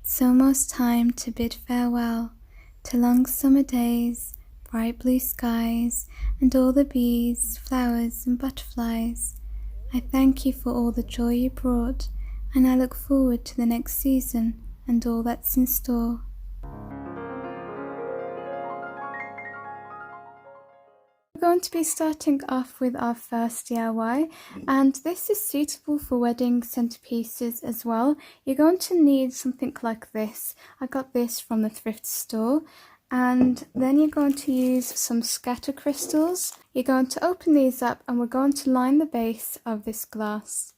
It's almost time to bid farewell to long summer days, bright blue skies, and all the bees, flowers, and butterflies. I thank you for all the joy you brought, and I look forward to the next season and all that's in store. We're going to be starting off with our first DIY, and this is suitable for wedding centerpieces as well. You're going to need something like this. I got this from the thrift store. And then you're going to use some scatter crystals. You're going to open these up and we're going to line the base of this glass.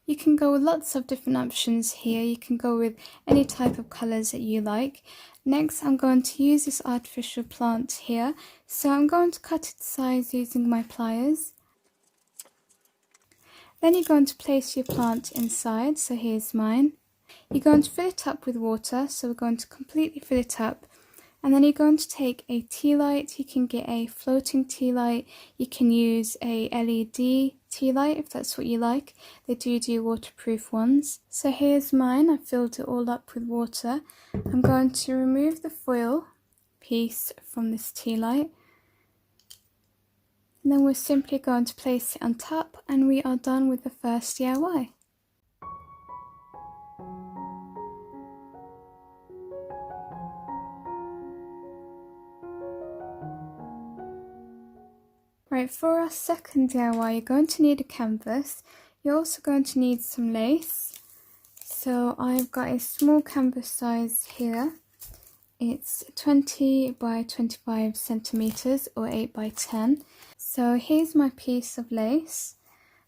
You can go with lots of different options here. You can go with any type of colours that you like. Next, I'm going to use this artificial plant here. So I'm going to cut its size using my pliers. Then you're going to place your plant inside. So here's mine. You're going to fill it up with water. So we're going to completely fill it up. And then you're going to take a tea light. You can get a floating tea light. You can use a LED tea light if that's what you like. They do waterproof ones. So here's mine. I filled it all up with water. I'm going to remove the foil piece from this tea light. And then we're simply going to place it on top and we are done with the first DIY. Right, for our second DIY, you're going to need a canvas. You're also going to need some lace. So I've got a small canvas size here. It's 20 by 25 centimeters or 8 by 10. So here's my piece of lace.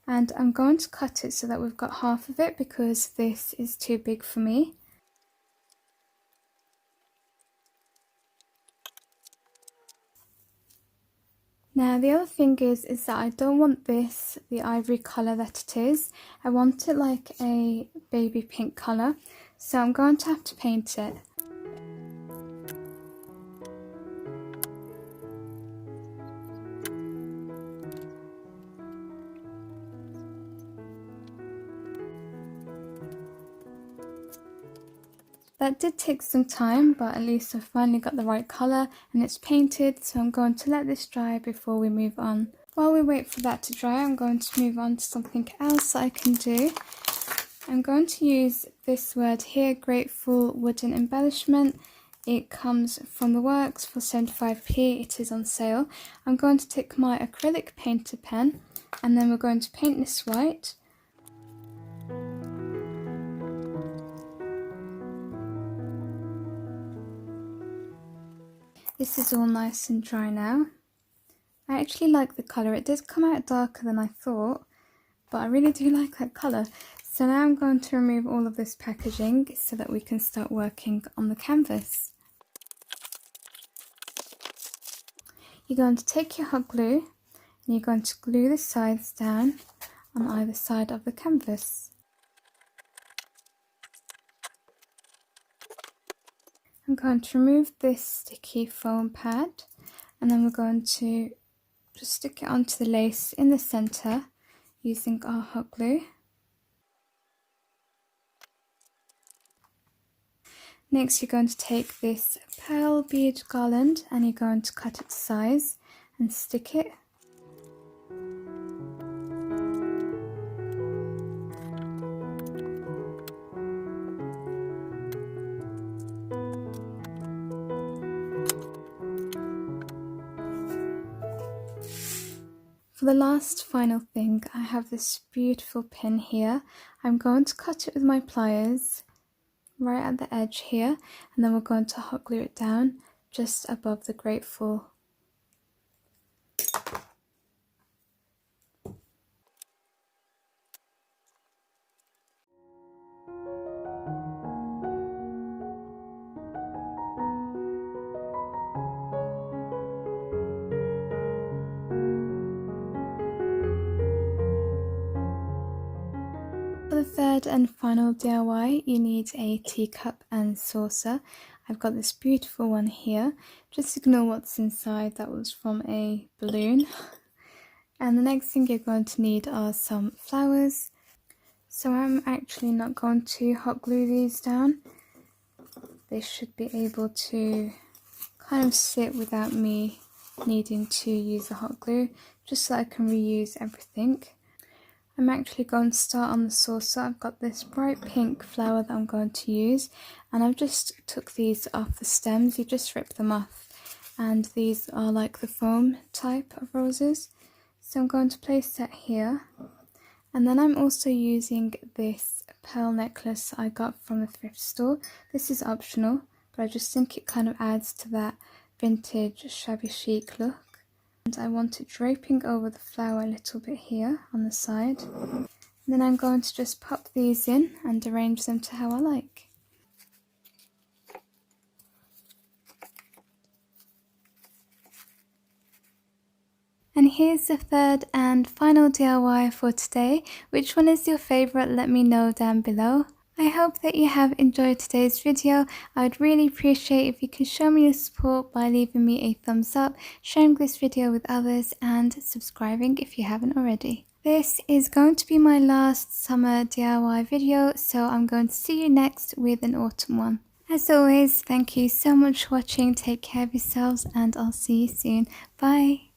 And I'm going to cut it so that we've got half of it because this is too big for me. Now the other thing is that I don't want this, the ivory colour that it is. I want it like a baby pink colour. So I'm going to have to paint it. That did take some time, but at least I finally got the right colour and it's painted, so I'm going to let this dry before we move on. While we wait for that to dry, I'm going to move on to something else that I can do. I'm going to use this word here, Grateful Wooden Embellishment. It comes from the works for 75p, it is on sale. I'm going to take my acrylic painter pen and then we're going to paint this white. This is all nice and dry now. I actually like the colour. It did come out darker than I thought, but I really do like that colour. So now I'm going to remove all of this packaging so that we can start working on the canvas. You're going to take your hot glue and you're going to glue the sides down on either side of the canvas. I'm going to remove this sticky foam pad and then we're going to just stick it onto the lace in the centre using our hot glue. Next you're going to take this pearl bead garland and you're going to cut it to size and stick it. For the last final thing, I have this beautiful pin here. I'm going to cut it with my pliers right at the edge here, and then we're going to hot glue it down just above the Grateful. For the third and final DIY, you need a teacup and saucer. I've got this beautiful one here. Just ignore what's inside, that was from a balloon. And the next thing you're going to need are some flowers. So I'm actually not going to hot glue these down. They should be able to kind of sit without me needing to use the hot glue, just so I can reuse everything. I'm actually going to start on the saucer. I've got this bright pink flower that I'm going to use, and I've just took these off the stems. You just rip them off, and these are like the foam type of roses. So I'm going to place that here, and then I'm also using this pearl necklace I got from the thrift store. This is optional, but I just think it kind of adds to that vintage shabby chic look. And I want it draping over the flower a little bit here on the side. And then I'm going to just pop these in and arrange them to how I like. And here's the third and final DIY for today. Which one is your favourite? Let me know down below. I hope that you have enjoyed today's video. I would really appreciate if you can show me your support by leaving me a thumbs up, sharing this video with others, and subscribing if you haven't already. This is going to be my last summer DIY video, so I'm going to see you next with an autumn one. As always, thank you so much for watching, take care of yourselves, and I'll see you soon. Bye!